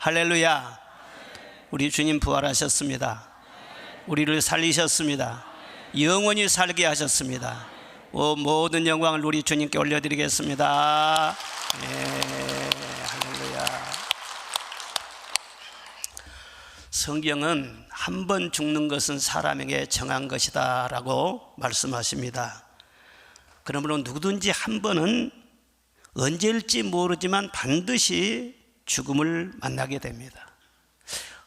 할렐루야. 우리 주님 부활하셨습니다. 우리를 살리셨습니다. 영원히 살게 하셨습니다. 모든 영광을 우리 주님께 올려드리겠습니다. 할렐루야. 성경은 한 번 죽는 것은 사람에게 정한 것이다 라고 말씀하십니다. 그러므로 누구든지 한 번은 언제일지 모르지만 반드시 죽음을 만나게 됩니다.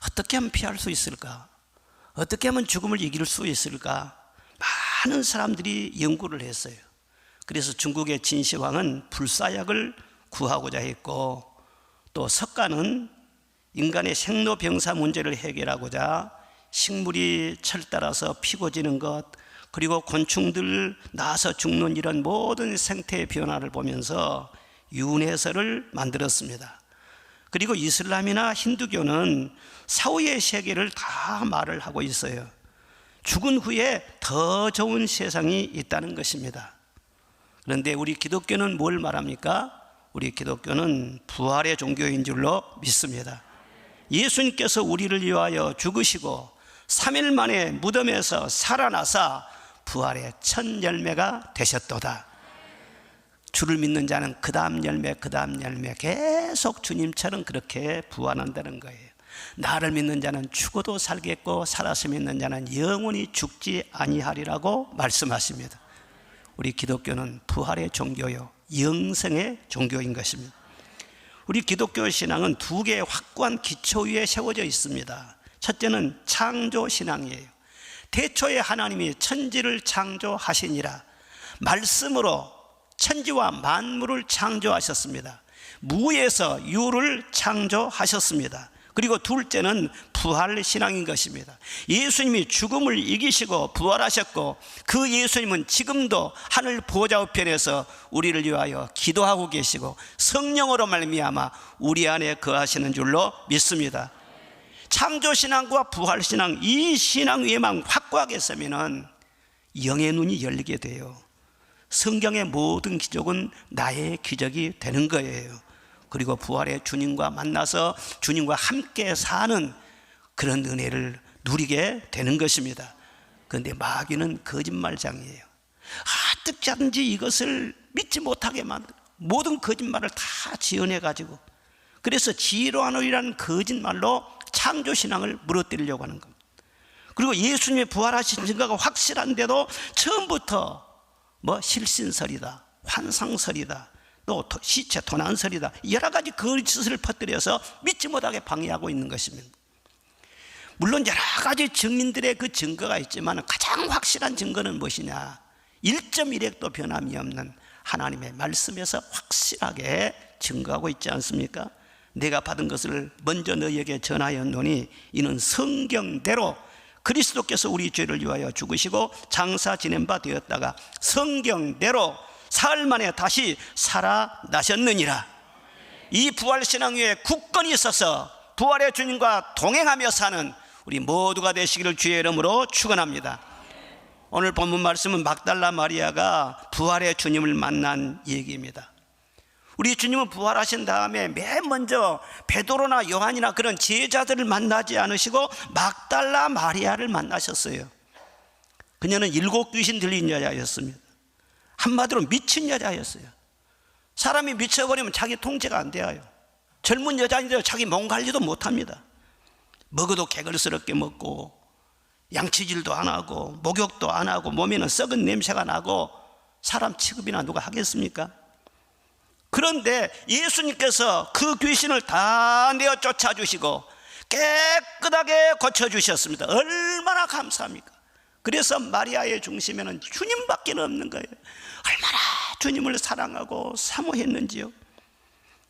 어떻게 하면 피할 수 있을까? 어떻게 하면 죽음을 이길 수 있을까? 많은 사람들이 연구를 했어요. 그래서 중국의 진시황은 불사약을 구하고자 했고, 또 석가는 인간의 생로병사 문제를 해결하고자 식물이 철 따라서 피고 지는 것, 그리고 곤충들 나서 죽는 이런 모든 생태의 변화를 보면서 윤회설을 만들었습니다. 그리고 이슬람이나 힌두교는 사후의 세계를 다 말을 하고 있어요. 죽은 후에 더 좋은 세상이 있다는 것입니다. 그런데 우리 기독교는 뭘 말합니까? 우리 기독교는 부활의 종교인 줄로 믿습니다. 예수님께서 우리를 위하여 죽으시고 3일 만에 무덤에서 살아나사 부활의 첫 열매가 되셨도다. 주를 믿는 자는 그 다음 열매 계속 주님처럼 그렇게 부활한다는 거예요. 나를 믿는 자는 죽어도 살겠고 살아서 믿는 자는 영원히 죽지 아니하리라고 말씀하십니다. 우리 기독교는 부활의 종교요, 영생의 종교인 것입니다. 우리 기독교 신앙은 두 개의 확고한 기초 위에 세워져 있습니다. 첫째는 창조 신앙이에요. 태초에 하나님이 천지를 창조하시니라. 말씀으로 천지와 만물을 창조하셨습니다. 무에서 유를 창조하셨습니다. 그리고 둘째는 부활신앙인 것입니다. 예수님이 죽음을 이기시고 부활하셨고, 그 예수님은 지금도 하늘 보좌 우편에서 우리를 위하여 기도하고 계시고 성령으로 말미암아 우리 안에 거하시는 줄로 믿습니다. 창조신앙과 부활신앙, 이 신앙 위에만 확고하게 서면은 영의 눈이 열리게 돼요. 성경의 모든 기적은 나의 기적이 되는 거예요. 그리고 부활의 주님과 만나서 주님과 함께 사는 그런 은혜를 누리게 되는 것입니다. 그런데 마귀는 거짓말장이에요. 어떻게 하든지 이것을 믿지 못하게 만들어 모든 거짓말을 다 지어내가지고, 그래서 지로하노이라는 거짓말로 창조신앙을 무너뜨리려고 하는 겁니다. 그리고 예수님의 부활하신 증거가 확실한데도 처음부터 실신설이다, 환상설이다, 또 시체 도난설이다, 여러 가지 거짓을 퍼뜨려서 믿지 못하게 방해하고 있는 것입니다. 물론 여러 가지 증인들의 그 증거가 있지만 가장 확실한 증거는 무엇이냐? 1.1핵도 변함이 없는 하나님의 말씀에서 확실하게 증거하고 있지 않습니까? 내가 받은 것을 먼저 너희에게 전하였노니 이는 성경대로 그리스도께서 우리 죄를 위하여 죽으시고 장사 지낸 바 되었다가 성경대로 사흘 만에 다시 살아나셨느니라. 이 부활신앙 위에 굳건히 있어서 부활의 주님과 동행하며 사는 우리 모두가 되시기를 주의 이름으로 축원합니다. 오늘 본문 말씀은 막달라 마리아가 부활의 주님을 만난 얘기입니다. 우리 주님은 부활하신 다음에 맨 먼저 베드로나 요한이나 그런 제자들을 만나지 않으시고 막달라 마리아를 만나셨어요. 그녀는 7 귀신 들린 여자였습니다. 한마디로 미친 여자였어요. 사람이 미쳐버리면 자기 통제가 안 돼요. 젊은 여자인데 자기 몸 관리도 못합니다. 먹어도 개걸스럽게 먹고 양치질도 안 하고 목욕도 안 하고 몸에는 썩은 냄새가 나고 사람 취급이나 누가 하겠습니까? 그런데 예수님께서 그 귀신을 다 내어 쫓아주시고 깨끗하게 고쳐주셨습니다. 얼마나 감사합니까? 그래서 마리아의 중심에는 주님밖에 없는 거예요. 얼마나 주님을 사랑하고 사모했는지요.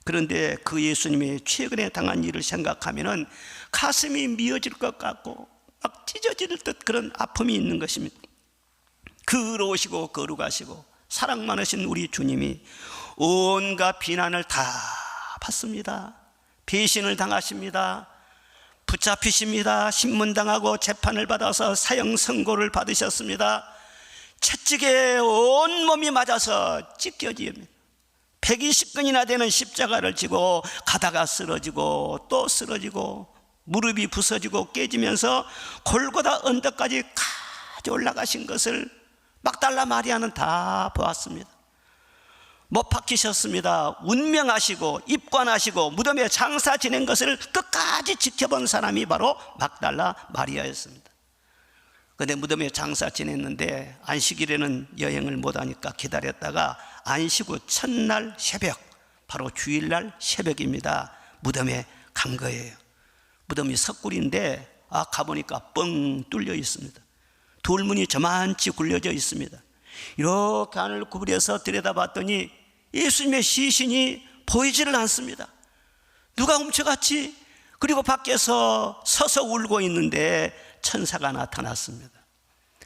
그런데 그 예수님이 최근에 당한 일을 생각하면 가슴이 미어질 것 같고 막 찢어질 듯 그런 아픔이 있는 것입니다. 그러시고 거룩하시고 사랑 많으신 우리 주님이 온갖 비난을 다 받습니다. 배신을 당하십니다. 붙잡히십니다. 신문당하고 재판을 받아서 사형 선고를 받으셨습니다. 채찍에 온몸이 맞아서 찢겨집니다. 120근이나 되는 십자가를 지고 가다가 쓰러지고 또 쓰러지고 무릎이 부서지고 깨지면서 골고다 언덕까지 가지 올라가신 것을 막달라 마리아는 다 보았습니다. 못 박히셨습니다. 운명하시고 입관하시고 무덤에 장사 지낸 것을 끝까지 지켜본 사람이 바로 막달라 마리아였습니다. 그런데 무덤에 장사 지냈는데 안식일에는 여행을 못하니까 기다렸다가 안식 후 첫날 새벽, 바로 주일날 새벽입니다. 무덤에 간 거예요. 무덤이 석굴인데 가보니까 뻥 뚫려 있습니다. 돌문이 저만치 굴려져 있습니다. 이렇게 안을 구부려서 들여다봤더니 예수님의 시신이 보이지를 않습니다. 누가 훔쳐갔지? 그리고 밖에서 서서 울고 있는데 천사가 나타났습니다.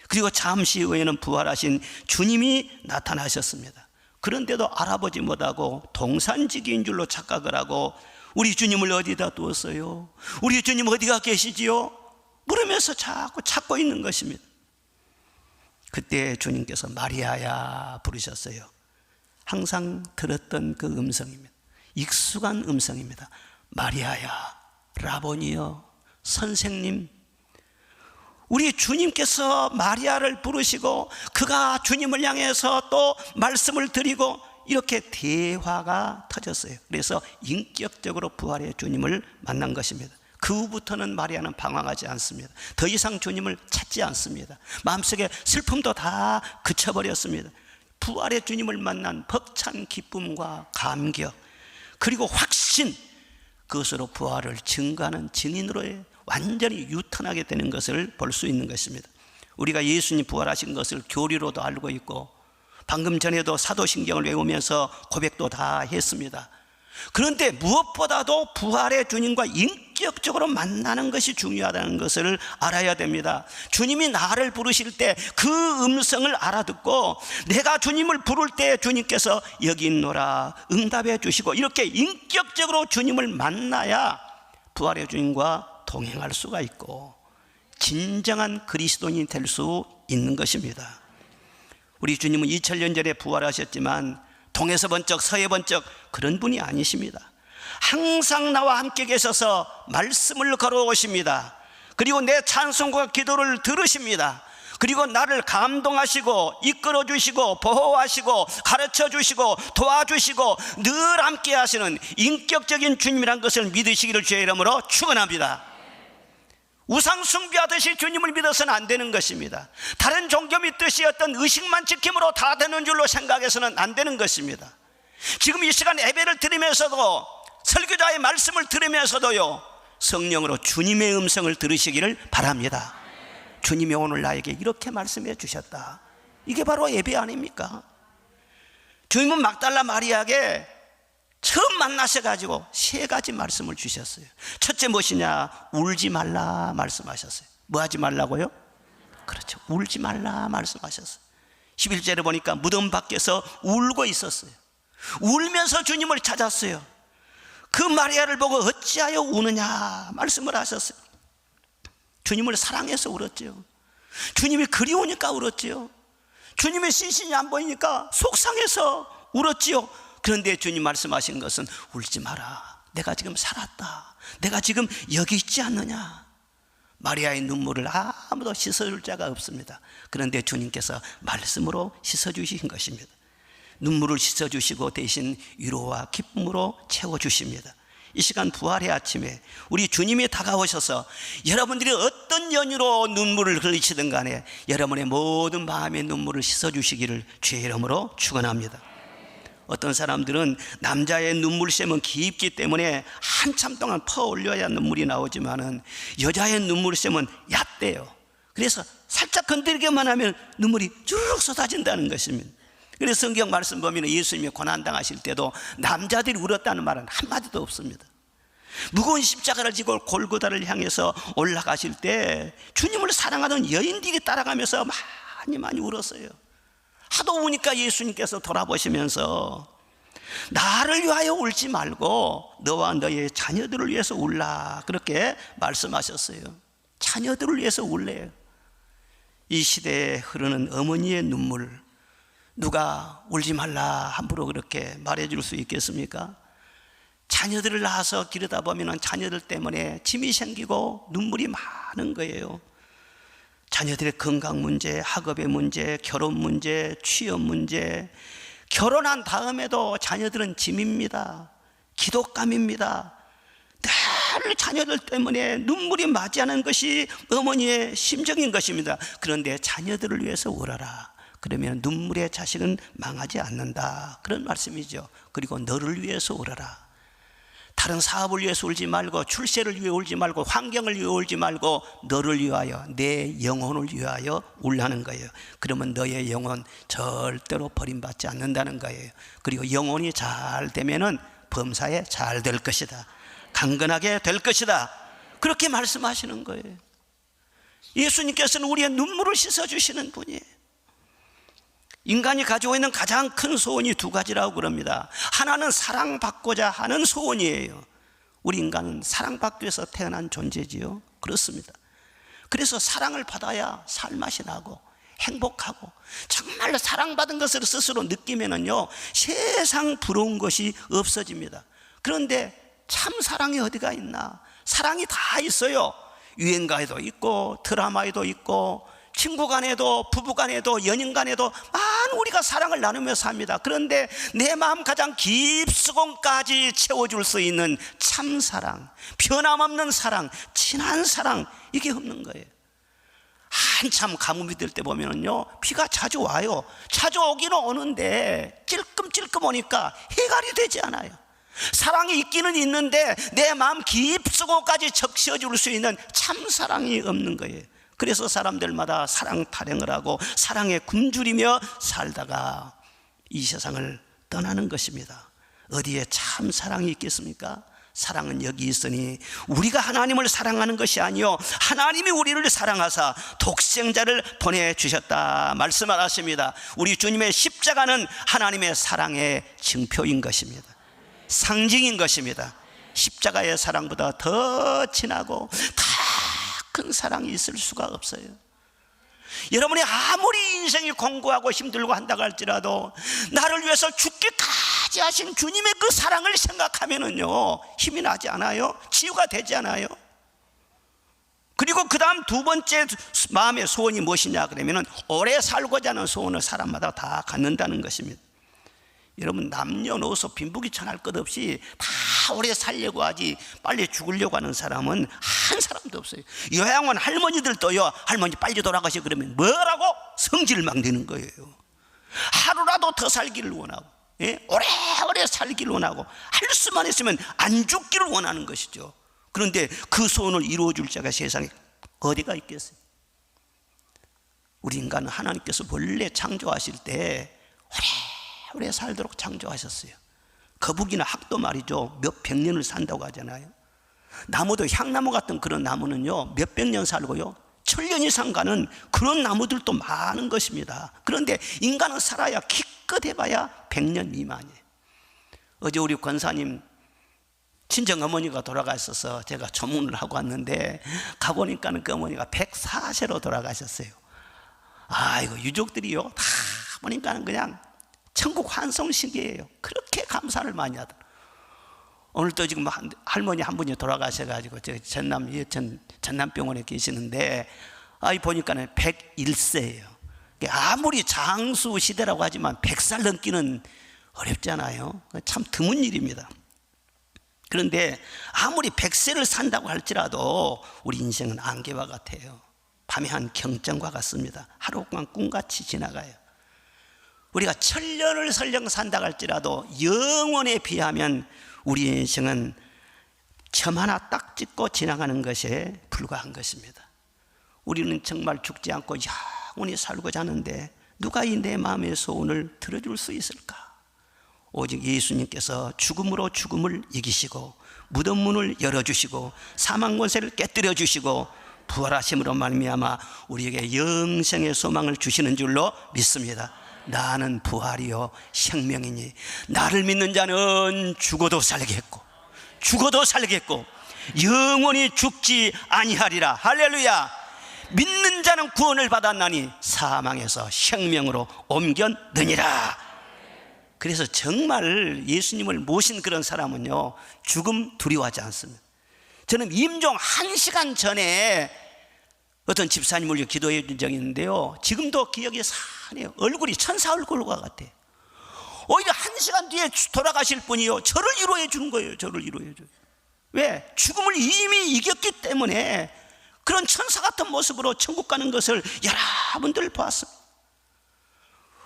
그리고 잠시 후에는 부활하신 주님이 나타나셨습니다. 그런데도 알아보지 못하고 동산지기인 줄로 착각을 하고 우리 주님을 어디다 두었어요? 우리 주님 어디가 계시지요? 물으면서 자꾸 찾고 있는 것입니다. 그때 주님께서 마리아야 부르셨어요. 항상 들었던 그 음성입니다. 익숙한 음성입니다. 마리아야, 라보니여, 선생님. 우리 주님께서 마리아를 부르시고 그가 주님을 향해서 또 말씀을 드리고 이렇게 대화가 터졌어요. 그래서 인격적으로 부활의 주님을 만난 것입니다. 그 후부터는 마리아는 방황하지 않습니다. 더 이상 주님을 찾지 않습니다. 마음속에 슬픔도 다 그쳐버렸습니다. 부활의 주님을 만난 벅찬 기쁨과 감격 그리고 확신, 그것으로 부활을 증거하는 증인으로 완전히 유턴하게 되는 것을 볼 수 있는 것입니다. 우리가 예수님 부활하신 것을 교리로도 알고 있고 방금 전에도 사도신경을 외우면서 고백도 다 했습니다. 그런데 무엇보다도 부활의 주님과 인격적으로 만나는 것이 중요하다는 것을 알아야 됩니다. 주님이 나를 부르실 때 그 음성을 알아듣고 내가 주님을 부를 때 주님께서 여기 있노라 응답해 주시고 이렇게 인격적으로 주님을 만나야 부활의 주님과 동행할 수가 있고 진정한 그리스도인이 될 수 있는 것입니다. 우리 주님은 2000년 전에 부활하셨지만 동에서 번쩍 서에 번쩍 그런 분이 아니십니다. 항상 나와 함께 계셔서 말씀을 걸어오십니다. 그리고 내 찬송과 기도를 들으십니다. 그리고 나를 감동하시고 이끌어 주시고 보호하시고 가르쳐 주시고 도와주시고 늘 함께 하시는 인격적인 주님이란 것을 믿으시기를 주의 이름으로 축원합니다. 우상 숭배하듯이 주님을 믿어서는 안 되는 것입니다. 다른 종교 믿듯이 어떤 의식만 지킴으로 다 되는 줄로 생각해서는 안 되는 것입니다. 지금 이 시간 예배를 드리면서도 설교자의 말씀을 들으면서도요 성령으로 주님의 음성을 들으시기를 바랍니다. 주님이 오늘 나에게 이렇게 말씀해 주셨다. 이게 바로 예배 아닙니까? 주님은 막달라 마리아에게 처음 만나셔가지고 3가지 말씀을 주셨어요. 첫째 무엇이냐? 울지 말라 말씀하셨어요. 뭐 하지 말라고요? 그렇죠, 울지 말라 말씀하셨어요. 11절에 보니까 무덤 밖에서 울고 있었어요. 울면서 주님을 찾았어요. 그 마리아를 보고 어찌하여 우느냐 말씀을 하셨어요. 주님을 사랑해서 울었죠. 주님이 그리우니까 울었죠. 주님의 시신이 안 보이니까 속상해서 울었지요. 그런데 주님 말씀하신 것은 울지 마라, 내가 지금 살았다, 내가 지금 여기 있지 않느냐. 마리아의 눈물을 아무도 씻어줄 자가 없습니다. 그런데 주님께서 말씀으로 씻어주신 것입니다. 눈물을 씻어주시고 대신 위로와 기쁨으로 채워주십니다. 이 시간 부활의 아침에 우리 주님이 다가오셔서 여러분들이 어떤 연유로 눈물을 흘리시든 간에 여러분의 모든 마음의 눈물을 씻어주시기를 주의 이름으로 축원합니다. 어떤 사람들은 남자의 눈물샘은 깊기 때문에 한참 동안 퍼올려야 눈물이 나오지만은 여자의 눈물샘은 얕대요. 그래서 살짝 건드리기만 하면 눈물이 쭉 쏟아진다는 것입니다. 그래서 성경 말씀 보면 예수님이 고난당하실 때도 남자들이 울었다는 말은 한마디도 없습니다. 무거운 십자가를 지고 골고다를 향해서 올라가실 때 주님을 사랑하는 여인들이 따라가면서 많이 울었어요. 하도 우니까 예수님께서 돌아보시면서 나를 위하여 울지 말고 너와 너의 자녀들을 위해서 울라, 그렇게 말씀하셨어요. 자녀들을 위해서 울래요. 이 시대에 흐르는 어머니의 눈물, 누가 울지 말라 함부로 그렇게 말해줄 수 있겠습니까? 자녀들을 낳아서 기르다 보면 자녀들 때문에 짐이 생기고 눈물이 많은 거예요. 자녀들의 건강 문제, 학업의 문제, 결혼 문제, 취업 문제. 결혼한 다음에도 자녀들은 짐입니다. 기독감입니다. 늘 자녀들 때문에 눈물이 맞이하는 것이 어머니의 심정인 것입니다. 그런데 자녀들을 위해서 울어라. 그러면 눈물의 자식은 망하지 않는다, 그런 말씀이죠. 그리고 너를 위해서 울어라. 다른 사업을 위해서 울지 말고, 출세를 위해 울지 말고, 환경을 위해 울지 말고, 너를 위하여, 내 영혼을 위하여 울라는 거예요. 그러면 너의 영혼 절대로 버림받지 않는다는 거예요. 그리고 영혼이 잘 되면은 범사에 잘 될 것이다, 강건하게 될 것이다, 그렇게 말씀하시는 거예요. 예수님께서는 우리의 눈물을 씻어주시는 분이에요. 인간이 가지고 있는 가장 큰 소원이 두 가지라고 그럽니다. 하나는 사랑받고자 하는 소원이에요. 우리 인간은 사랑받기 위해서 태어난 존재지요. 그렇습니다. 그래서 사랑을 받아야 살맛이 나고 행복하고, 정말로 사랑받은 것을 스스로 느끼면은요, 세상 부러운 것이 없어집니다. 그런데 참 사랑이 어디가 있나? 사랑이 다 있어요. 유행가에도 있고, 드라마에도 있고, 친구 간에도, 부부 간에도, 연인 간에도 많은 우리가 사랑을 나누며 삽니다. 그런데 내 마음 가장 깊숙이까지 채워줄 수 있는 참 사랑, 변함없는 사랑, 진한 사랑, 이게 없는 거예요. 한참 가뭄이 들 때 보면은요, 비가 자주 와요. 자주 오기는 오는데 찔끔찔끔 오니까 해갈이 되지 않아요. 사랑이 있기는 있는데 내 마음 깊숙이까지 적셔줄 수 있는 참 사랑이 없는 거예요. 그래서 사람들마다 사랑 타령을 하고 사랑에 굶주리며 살다가 이 세상을 떠나는 것입니다. 어디에 참 사랑이 있겠습니까? 사랑은 여기 있으니 우리가 하나님을 사랑하는 것이 아니요, 하나님이 우리를 사랑하사 독생자를 보내주셨다 말씀을 하십니다. 우리 주님의 십자가는 하나님의 사랑의 증표인 것입니다. 상징인 것입니다. 십자가의 사랑보다 더 진하고 큰 사랑이 있을 수가 없어요. 여러분이 아무리 인생이 공고하고 힘들고 한다고 할지라도 나를 위해서 죽기까지 하신 주님의 그 사랑을 생각하면은요, 힘이 나지 않아요? 치유가 되지 않아요? 그리고 그 다음 두 번째 마음의 소원이 무엇이냐 그러면은 오래 살고자 하는 소원을 사람마다 다 갖는다는 것입니다. 여러분, 남녀노소 빈부귀천할 것 없이 다 오래 살려고 하지 빨리 죽으려고 하는 사람은 한 사람도 없어요. 요양원 할머니들도요, 할머니 빨리 돌아가시 그러면 뭐라고? 성질을 막 내는 거예요. 하루라도 더 살기를 원하고, 오래오래 살기를 원하고, 할 수만 있으면 안 죽기를 원하는 것이죠. 그런데 그 소원을 이루어줄 자가 세상에 어디가 있겠어요? 우리 인간은 하나님께서 원래 창조하실 때 오래 살도록 창조하셨어요. 거북이나 학도 말이죠, 몇백 년을 산다고 하잖아요. 나무도 향나무 같은 그런 나무는요, 몇백 년 살고요, 1000년 이상 가는 그런 나무들도 많은 것입니다. 그런데 인간은 살아야 기껏 해봐야 100년 미만이에요. 어제 우리 권사님 친정어머니가 돌아가셔서 제가 조문을 하고 왔는데, 가보니까는 그 어머니가 104세로 돌아가셨어요. 아이고, 유족들이요 다 보니까는 그냥 천국 환송식이에요. 그렇게 감사를 많이 하더라고요. 오늘 또 지금 할머니 한 분이 돌아가셔가지고 전남병원에 계시는데, 보니까는 101세예요. 아무리 장수 시대라고 하지만 100살 넘기는 어렵잖아요. 참 드문 일입니다. 그런데 아무리 100세를 산다고 할지라도 우리 인생은 안개와 같아요. 밤에 한 경전과 같습니다. 하루 동안 꿈같이 지나가요. 우리가 1000년을 설령 산다고 할지라도 영원에 비하면 우리 인생은 점 하나 딱 찍고 지나가는 것에 불과한 것입니다. 우리는 정말 죽지 않고 영원히 살고자 하는데 누가 이 내 마음의 소원을 들어줄 수 있을까? 오직 예수님께서 죽음으로 죽음을 이기시고 무덤 문을 열어주시고 사망 권세를 깨뜨려 주시고 부활하심으로 말미암아 우리에게 영생의 소망을 주시는 줄로 믿습니다. 나는 부활이요 생명이니 나를 믿는 자는 죽어도 살겠고 영원히 죽지 아니하리라. 할렐루야. 믿는 자는 구원을 받았나니 사망에서 생명으로 옮겼느니라. 그래서 정말 예수님을 모신 그런 사람은요, 죽음 두려워하지 않습니다. 저는 임종 1시간 전에 어떤 집사님을 기도해 준 적이 있는데요, 지금도 기억이 사네요. 얼굴이 천사 얼굴과 같아요. 오히려 1시간 뒤에 돌아가실 분이요, 저를 위로해 주는 거예요. 저를 위로해 줘요. 왜? 죽음을 이미 이겼기 때문에 그런 천사 같은 모습으로 천국 가는 것을 여러분들 보았습니다.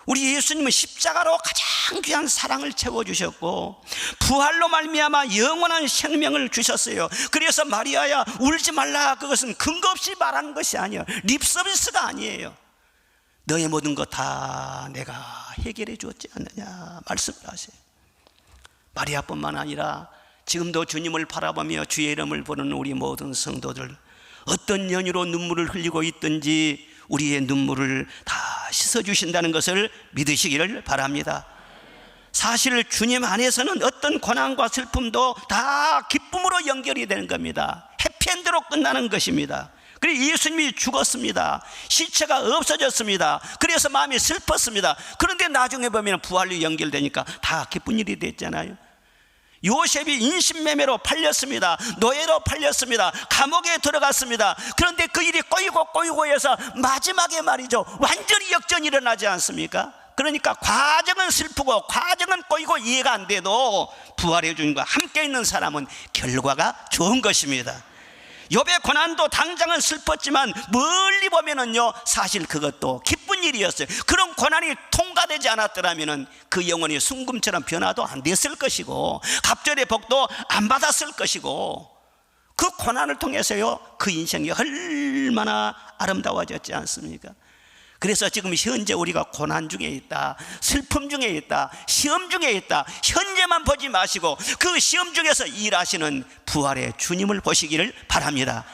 우리 예수님은 십자가로 가장 귀한 사랑을 채워주셨고 부활로 말미암아 영원한 생명을 주셨어요. 그래서 마리아야 울지 말라, 그것은 근거 없이 말하는 것이 아니에요. 립서비스가 아니에요. 너의 모든 것 다 내가 해결해 주었지 않느냐 말씀을 하세요. 마리아뿐만 아니라 지금도 주님을 바라보며 주의 이름을 부르는 우리 모든 성도들, 어떤 연유로 눈물을 흘리고 있든지 우리의 눈물을 다 씻어주신다는 것을 믿으시기를 바랍니다. 사실 주님 안에서는 어떤 고난과 슬픔도 다 기쁨으로 연결이 되는 겁니다. 해피엔드로 끝나는 것입니다. 그래서 예수님이 죽었습니다. 시체가 없어졌습니다. 그래서 마음이 슬펐습니다. 그런데 나중에 보면 부활로 연결되니까 다 기쁜 일이 됐잖아요. 요셉이 인신매매로 팔렸습니다. 노예로 팔렸습니다. 감옥에 들어갔습니다. 그런데 그 일이 꼬이고 해서 마지막에 말이죠, 완전히 역전이 일어나지 않습니까? 그러니까 과정은 슬프고 과정은 꼬이고 이해가 안 돼도 부활해 주님과 함께 있는 사람은 결과가 좋은 것입니다. 욥의 고난도 당장은 슬펐지만 멀리 보면은요, 사실 그것도 기쁜 일이었어요. 그런 고난이 통과되지 않았더라면은 그 영혼이 순금처럼 변화도 안 됐을 것이고 갑절의 복도 안 받았을 것이고, 그 고난을 통해서요 그 인생이 얼마나 아름다워졌지 않습니까? 그래서 지금 현재 우리가 고난 중에 있다, 슬픔 중에 있다, 시험 중에 있다, 현재만 보지 마시고 그 시험 중에서 일하시는 부활의 주님을 보시기를 바랍니다.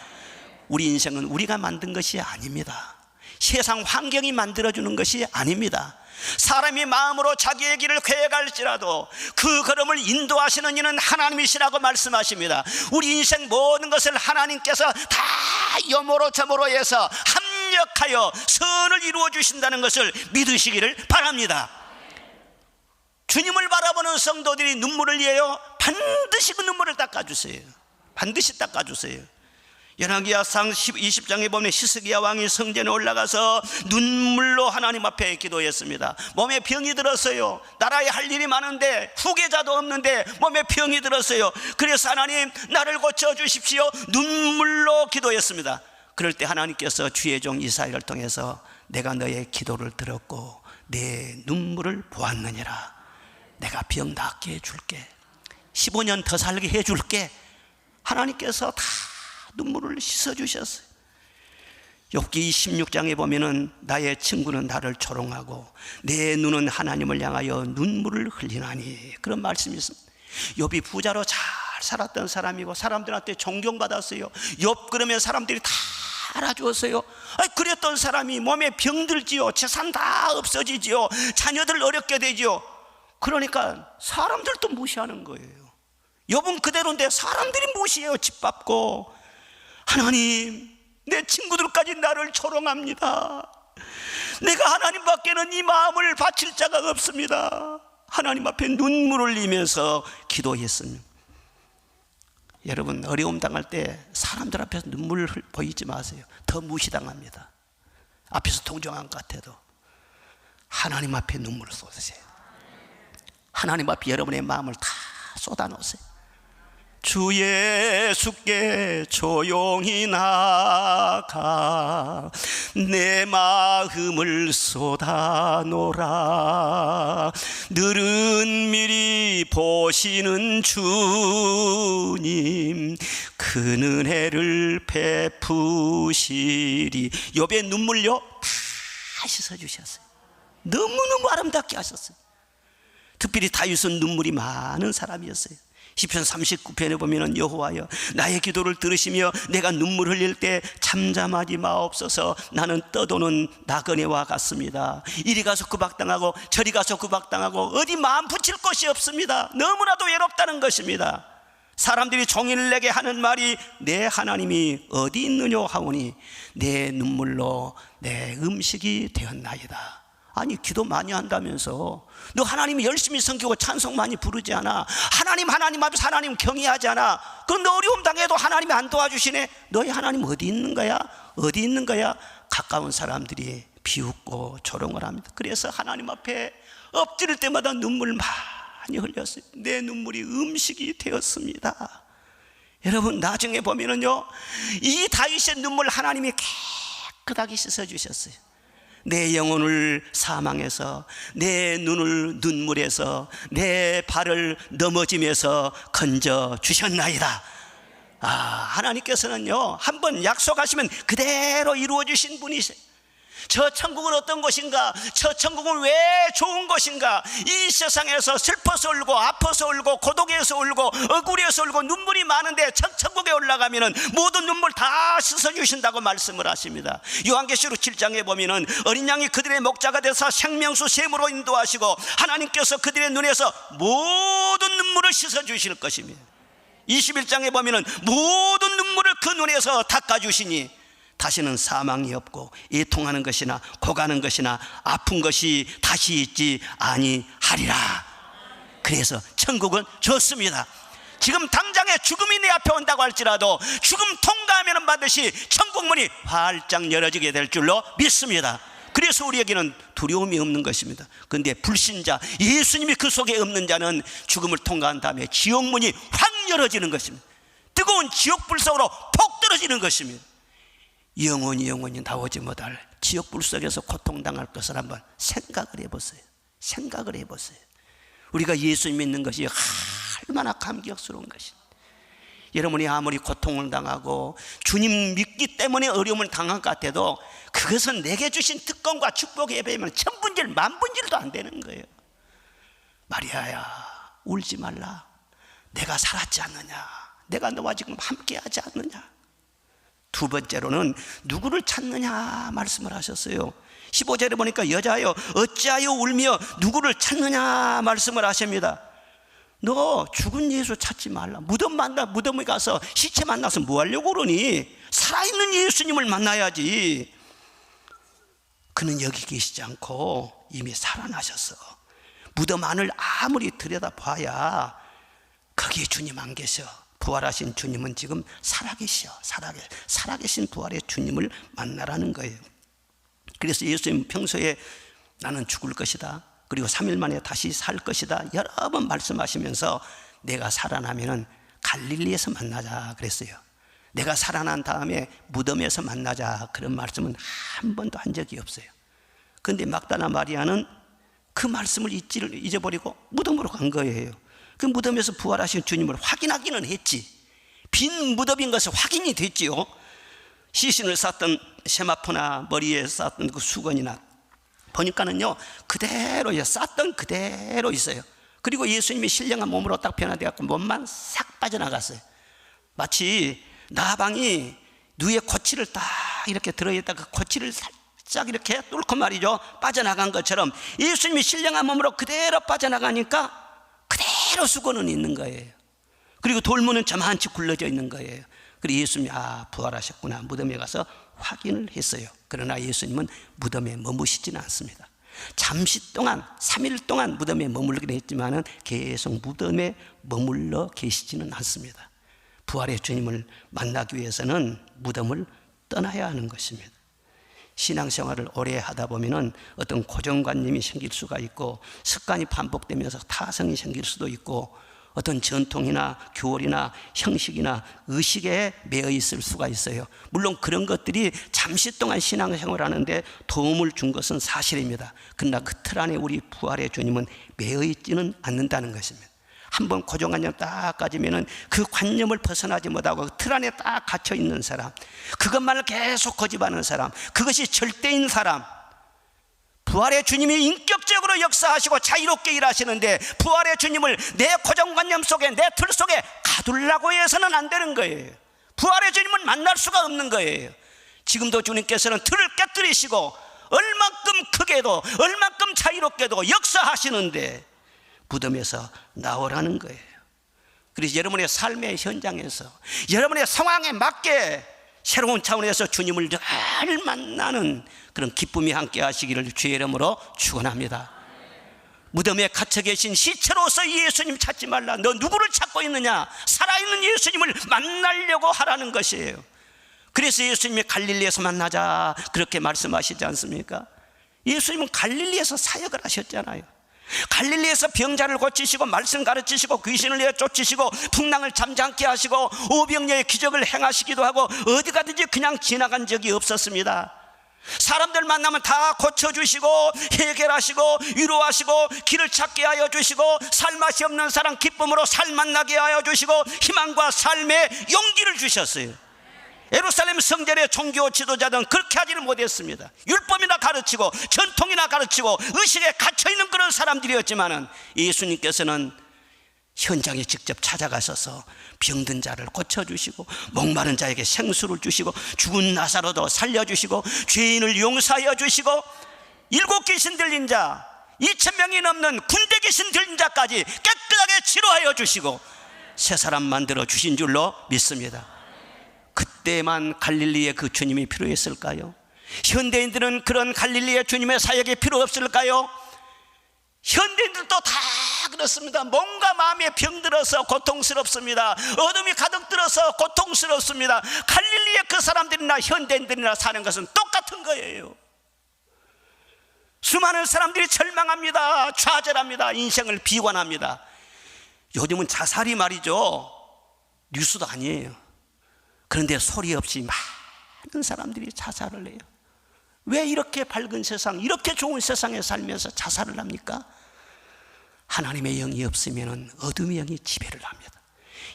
우리 인생은 우리가 만든 것이 아닙니다. 세상 환경이 만들어주는 것이 아닙니다. 사람이 마음으로 자기의 길을 계획할지라도 그 걸음을 인도하시는 이는 하나님이시라고 말씀하십니다. 우리 인생 모든 것을 하나님께서 다 여모로 저모로 해서 합력하여 선을 이루어 주신다는 것을 믿으시기를 바랍니다. 주님을 바라보는 성도들이 눈물을 흘려요, 반드시 그 눈물을 닦아주세요. 반드시 닦아주세요. 열왕기하상 20장에 보면 히스기야 왕이 성전에 올라가서 눈물로 하나님 앞에 기도했습니다. 몸에 병이 들었어요. 나라에 할 일이 많은데 후계자도 없는데 몸에 병이 들었어요. 그래서 하나님 나를 고쳐주십시오, 눈물로 기도했습니다. 그럴 때 하나님께서 주의 종 이사야를 통해서 내가 너의 기도를 들었고 내 눈물을 보았느니라. 내가 병 낫게 해줄게, 15년 더 살게 해줄게. 하나님께서 다 눈물을 씻어주셨어요. 욥기 16장에 보면은 나의 친구는 나를 조롱하고 내 눈은 하나님을 향하여 눈물을 흘리나니, 그런 말씀이 있습니다. 욥이 부자로 잘 살았던 사람이고 사람들한테 존경받았어요. 욥 그러면 사람들이 다 알아주었어요. 그랬던 사람이 몸에 병들지요, 재산 다 없어지지요, 자녀들 어렵게 되지요. 그러니까 사람들도 무시하는 거예요. 욥은 그대로인데 사람들이 무시해요. 짓밟고. 하나님, 내 친구들까지 나를 조롱합니다. 내가 하나님 밖에는 이 마음을 바칠 자가 없습니다. 하나님 앞에 눈물을 흘리면서 기도했습니다. 여러분, 어려움 당할 때 사람들 앞에서 눈물을 보이지 마세요. 더 무시당합니다. 앞에서 동정한 것 같아도 하나님 앞에 눈물을 쏟으세요. 하나님 앞에 여러분의 마음을 다 쏟아놓으세요. 주 예수께 조용히 나가 내 마음을 쏟아놓으라. 늘은 미리 보시는 주님 그 은혜를 베푸시리. 욥의 눈물요 다 씻어주셨어요. 너무너무 아름답게 하셨어요. 특별히 다윗은 눈물이 많은 사람이었어요. 시편 39편에 보면 여호와여 나의 기도를 들으시며 내가 눈물 흘릴 때 잠잠하지 마옵소서. 나는 떠도는 나그네와 같습니다. 이리 가서 구박당하고 저리 가서 구박당하고 어디 마음 붙일 곳이 없습니다. 너무나도 외롭다는 것입니다. 사람들이 종일 내게 하는 말이 내 하나님이 어디 있느냐 하오니 내 눈물로 내 음식이 되었나이다. 아니, 기도 많이 한다면서 너 하나님 열심히 섬기고 찬송 많이 부르지 않아? 하나님 앞에서 하나님 경외하지 않아? 그럼 너 어려움 당해도 하나님이 안 도와주시네? 너희 하나님 어디 있는 거야? 어디 있는 거야? 가까운 사람들이 비웃고 조롱을 합니다. 그래서 하나님 앞에 엎드릴 때마다 눈물 많이 흘렸어요. 내 눈물이 음식이 되었습니다. 여러분, 나중에 보면은요, 이 다윗의 눈물 하나님이 깨끗하게 씻어주셨어요. 내 영혼을 사망에서, 내 눈을 눈물에서, 내 발을 넘어짐에서 건져 주셨나이다. 하나님께서는요, 한번 약속하시면 그대로 이루어 주신 분이세요. 저 천국은 어떤 곳인가? 저 천국은 왜 좋은 곳인가? 이 세상에서 슬퍼서 울고 아파서 울고 고독해서 울고 억울해서 울고 눈물이 많은데 천국에 올라가면은 모든 눈물 다 씻어주신다고 말씀을 하십니다. 요한계시록 7장에 보면은 어린 양이 그들의 목자가 되사 생명수 샘으로 인도하시고 하나님께서 그들의 눈에서 모든 눈물을 씻어주실 것입니다. 21장에 보면은 모든 눈물을 그 눈에서 닦아주시니 다시는 사망이 없고 애통하는 것이나 고가는 것이나 아픈 것이 다시 있지 아니하리라. 그래서 천국은 좋습니다. 지금 당장에 죽음이 내 앞에 온다고 할지라도 죽음 통과하면 반드시 천국문이 활짝 열어지게 될 줄로 믿습니다. 그래서 우리에게는 두려움이 없는 것입니다. 그런데 불신자, 예수님이 그 속에 없는 자는 죽음을 통과한 다음에 지옥문이 확 열어지는 것입니다. 뜨거운 지옥불 속으로 폭 떨어지는 것입니다. 영원히 나오지 못할 지옥불 속에서 고통당할 것을 한번 생각을 해보세요. 우리가 예수 믿는 것이 얼마나 감격스러운 것인지. 여러분이 아무리 고통을 당하고 주님 믿기 때문에 어려움을 당한 것 같아도 그것은 내게 주신 특권과 축복에 비하면 천분질 만분질도 안 되는 거예요. 마리아야, 울지 말라. 내가 살았지 않느냐? 내가 너와 지금 함께하지 않느냐? 두 번째로는 누구를 찾느냐 말씀을 하셨어요. 15절에 보니까 여자여 어찌하여 울며 누구를 찾느냐 말씀을 하십니다. 너 죽은 예수 찾지 말라. 무덤에 가서 시체 만나서 뭐 하려고 그러니? 살아있는 예수님을 만나야지. 그는 여기 계시지 않고 이미 살아나셨어. 무덤 안을 아무리 들여다봐야 거기에 주님 안 계셔. 부활하신 주님은 지금 살아계셔. 살아계신 부활의 주님을 만나라는 거예요. 그래서 예수님 평소에 나는 죽을 것이다, 그리고 3일 만에 다시 살 것이다 여러 번 말씀하시면서 내가 살아나면은 갈릴리에서 만나자 그랬어요. 내가 살아난 다음에 무덤에서 만나자, 그런 말씀은 한 번도 한 적이 없어요. 그런데 막다나 마리아는 그 말씀을 잊어버리고 무덤으로 간 거예요. 그 무덤에서 부활하신 주님을 확인하기는 했지. 빈 무덤인 것을 확인이 됐지요. 시신을 쌌던 세마포나 머리에 쌌던 그 수건이나 보니까는요 그대로 쌌던 그대로 있어요. 그리고 예수님이 신령한 몸으로 딱 변화되었고 몸만 싹 빠져나갔어요. 마치 나방이 누에 고치를 딱 이렇게 들어있다 그 고치를 살짝 이렇게 뚫고 말이죠 빠져나간 것처럼 예수님이 신령한 몸으로 그대로 빠져나가니까 그대로 수건은 있는 거예요. 그리고 돌문은 저만치 굴러져 있는 거예요. 그리고 예수님이 부활하셨구나 무덤에 가서 확인을 했어요. 그러나 예수님은 무덤에 머무시지는 않습니다. 잠시 동안 3일 동안 무덤에 머물긴 했지만은 계속 무덤에 머물러 계시지는 않습니다. 부활의 주님을 만나기 위해서는 무덤을 떠나야 하는 것입니다. 신앙생활을 오래 하다 보면은 어떤 고정관념이 생길 수가 있고 습관이 반복되면서 타성이 생길 수도 있고 어떤 전통이나 교월이나 형식이나 의식에 매여 있을 수가 있어요. 물론 그런 것들이 잠시 동안 신앙생활을 하는데 도움을 준 것은 사실입니다. 그러나 그 틀 안에 우리 부활의 주님은 매여 있지는 않는다는 것입니다. 한번 고정관념 딱 가지면은 그 관념을 벗어나지 못하고 그 틀 안에 딱 갇혀 있는 사람, 그것만을 계속 고집하는 사람, 그것이 절대인 사람, 부활의 주님이 인격적으로 역사하시고 자유롭게 일하시는데 부활의 주님을 내 고정관념 속에 내 틀 속에 가두려고 해서는 안 되는 거예요. 부활의 주님은 만날 수가 없는 거예요. 지금도 주님께서는 틀을 깨뜨리시고 얼만큼 크게도 얼만큼 자유롭게도 역사하시는데 무덤에서 나오라는 거예요. 그래서 여러분의 삶의 현장에서 여러분의 상황에 맞게 새로운 차원에서 주님을 늘 만나는 그런 기쁨이 함께 하시기를 주의 이름으로 축원합니다. 무덤에 갇혀 계신 시체로서 예수님 찾지 말라. 너 누구를 찾고 있느냐? 살아있는 예수님을 만나려고 하라는 것이에요. 그래서 예수님이 갈릴리에서 만나자 그렇게 말씀하시지 않습니까? 예수님은 갈릴리에서 사역을 하셨잖아요. 갈릴리에서 병자를 고치시고 말씀 가르치시고 귀신을 내어 쫓으시고 풍랑을 잠잠케 하시고 오병이어의 기적을 행하시기도 하고 어디 가든지 그냥 지나간 적이 없었습니다. 사람들 만나면 다 고쳐주시고 해결하시고 위로하시고 길을 찾게 하여 주시고 살맛이 없는 사람 기쁨으로 살 만나게 하여 주시고 희망과 삶의 용기를 주셨어요. 예루살렘 성전의 종교 지도자들은 그렇게 하지는 못했습니다. 율법이나 가르치고 전통이나 가르치고 의식에 갇혀있는 그런 사람들이었지만은 예수님께서는 현장에 직접 찾아가셔서 병든 자를 고쳐주시고 목마른 자에게 생수를 주시고 죽은 나사로도 살려주시고 죄인을 용서하여 주시고 7 귀신 들린 자 2,000명이 넘는 군대 귀신 들린 자까지 깨끗하게 치료하여 주시고 새 사람 만들어 주신 줄로 믿습니다. 그때만 갈릴리의 그 주님이 필요했을까요? 현대인들은 그런 갈릴리의 주님의 사역이 필요 없을까요? 현대인들도 다 그렇습니다. 뭔가 마음에 병들어서 고통스럽습니다. 어둠이 가득 들어서 고통스럽습니다. 갈릴리의 그 사람들이나 현대인들이나 사는 것은 똑같은 거예요. 수많은 사람들이 절망합니다. 좌절합니다. 인생을 비관합니다. 요즘은 자살이 말이죠 뉴스도 아니에요. 그런데 소리 없이 많은 사람들이 자살을 해요. 왜 이렇게 밝은 세상, 이렇게 좋은 세상에 살면서 자살을 합니까? 하나님의 영이 없으면 어둠의 영이 지배를 합니다.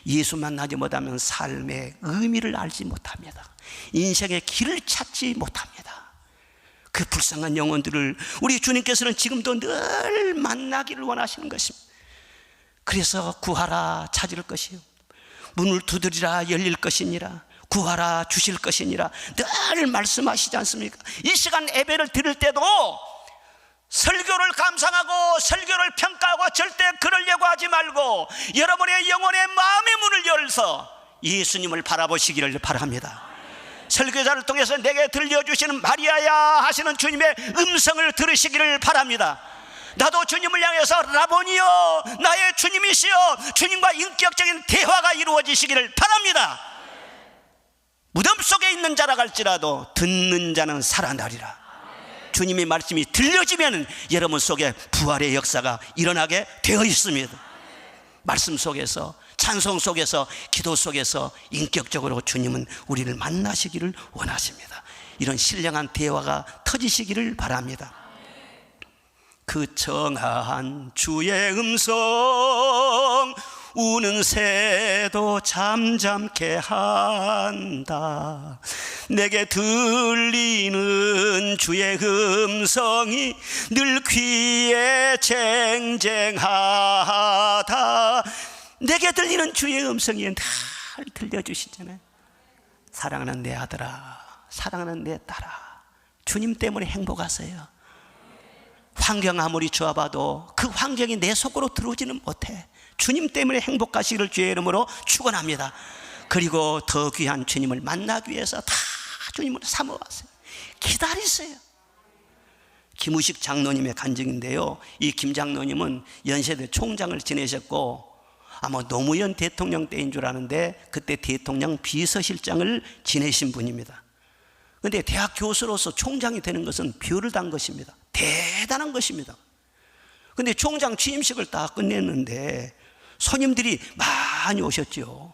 예수 만나지 못하면 삶의 의미를 알지 못합니다. 인생의 길을 찾지 못합니다. 그 불쌍한 영혼들을 우리 주님께서는 지금도 늘 만나기를 원하시는 것입니다. 그래서 구하라 찾을 것이요 문을 두드리라 열릴 것이니라 구하라 주실 것이니라 늘 말씀하시지 않습니까? 이 시간 예배를 드릴 때도 설교를 감상하고 설교를 평가하고 절대 그러려고 하지 말고 여러분의 영혼의 마음의 문을 열어서 예수님을 바라보시기를 바랍니다. 설교자를 통해서 내게 들려주시는 마리아야 하시는 주님의 음성을 들으시기를 바랍니다. 나도 주님을 향해서 라보니여 나의 주님이시여 주님과 인격적인 대화가 이루어지시기를 바랍니다. 무덤 속에 있는 자라 갈지라도 듣는 자는 살아나리라. 주님의 말씀이 들려지면 여러분 속에 부활의 역사가 일어나게 되어 있습니다. 말씀 속에서 찬송 속에서 기도 속에서 인격적으로 주님은 우리를 만나시기를 원하십니다. 이런 신령한 대화가 터지시기를 바랍니다. 그 청한 주의 음성 우는 새도 잠잠케 한다. 내게 들리는 주의 음성이 늘 귀에 쟁쟁하다. 내게 들리는 주의 음성이 늘 들려주시잖아요. 사랑하는 내 아들아 사랑하는 내 딸아 주님 때문에 행복하세요. 환경 아무리 좋아봐도 그 환경이 내 속으로 들어오지는 못해. 주님 때문에 행복하시기를 주의 이름으로 축원합니다. 그리고 더 귀한 주님을 만나기 위해서 다 주님을 사모하세요. 기다리세요. 김우식 장로님의 간증인데요, 이 김 장로님은 연세대 총장을 지내셨고 아마 노무현 대통령 때인 줄 아는데 그때 대통령 비서실장을 지내신 분입니다. 그런데 대학 교수로서 총장이 되는 것은 별을 단 것입니다. 대단한 것입니다. 그런데 총장 취임식을 다 끝냈는데 손님들이 많이 오셨죠.